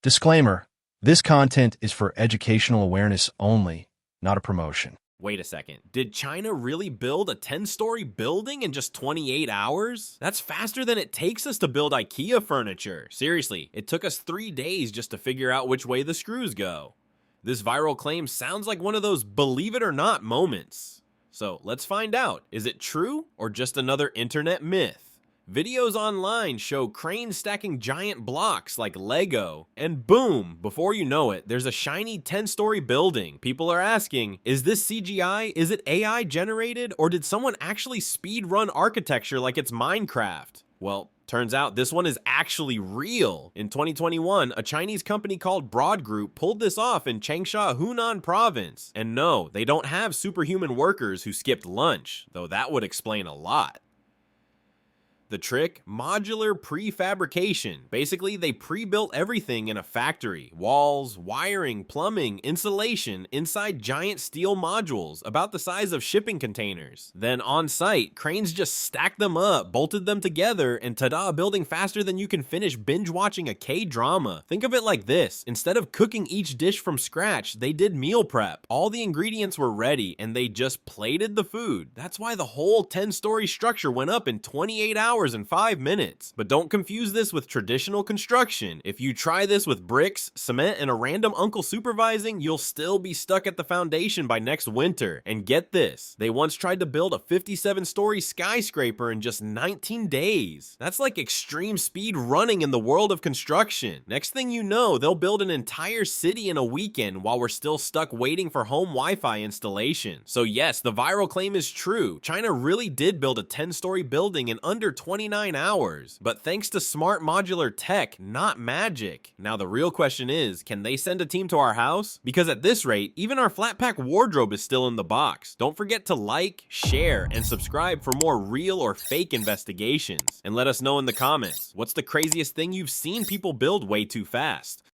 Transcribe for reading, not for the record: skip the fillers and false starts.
Disclaimer: this content is for educational awareness only, not a promotion. Wait a second. Did China really build a 10-story building in just 28 hours? That's faster than it takes us to build IKEA furniture. Seriously, it took us 3 days just to figure out which way the screws go. This viral claim sounds like one of those believe it or not moments. So let's find out. Is it true or just another internet myth? Videos online show cranes stacking giant blocks like Lego, and boom, before you know it, there's a shiny 10-story building. People are asking, is this CGI? Is it AI generated? Or did someone actually speedrun architecture like it's Minecraft? Well, turns out this one is actually real. In 2021, a Chinese company called Broad Group pulled this off in Changsha, Hunan Province. And no, they don't have superhuman workers who skipped lunch, though that would explain a lot. The trick? Modular prefabrication. Basically, they pre-built everything in a factory. Walls, wiring, plumbing, insulation, inside giant steel modules, about the size of shipping containers. Then on site, cranes just stacked them up, bolted them together, and ta-da, building faster than you can finish binge-watching a K-drama. Think of it like this. Instead of cooking each dish from scratch, they did meal prep. All the ingredients were ready, and they just plated the food. That's why the whole 10-story structure went up in 28 hours and 5 minutes. But don't confuse this with traditional construction. If you try this with bricks, cement, and a random uncle supervising, you'll still be stuck at the foundation by next winter. And get this, they once tried to build a 57-story skyscraper in just 19 days. That's like extreme speed running in the world of construction. Next thing you know, they'll build an entire city in a weekend while we're still stuck waiting for home Wi-Fi installation. So yes, the viral claim is true. China really did build a 10-story building in under 29 hours, but thanks to smart modular tech, not magic. Now the real question is, can they send a team to our house? Because at this rate, even our flat pack wardrobe is still in the box. Don't forget to like, share, and subscribe for more real or fake investigations. And let us know in the comments, what's the craziest thing you've seen people build way too fast?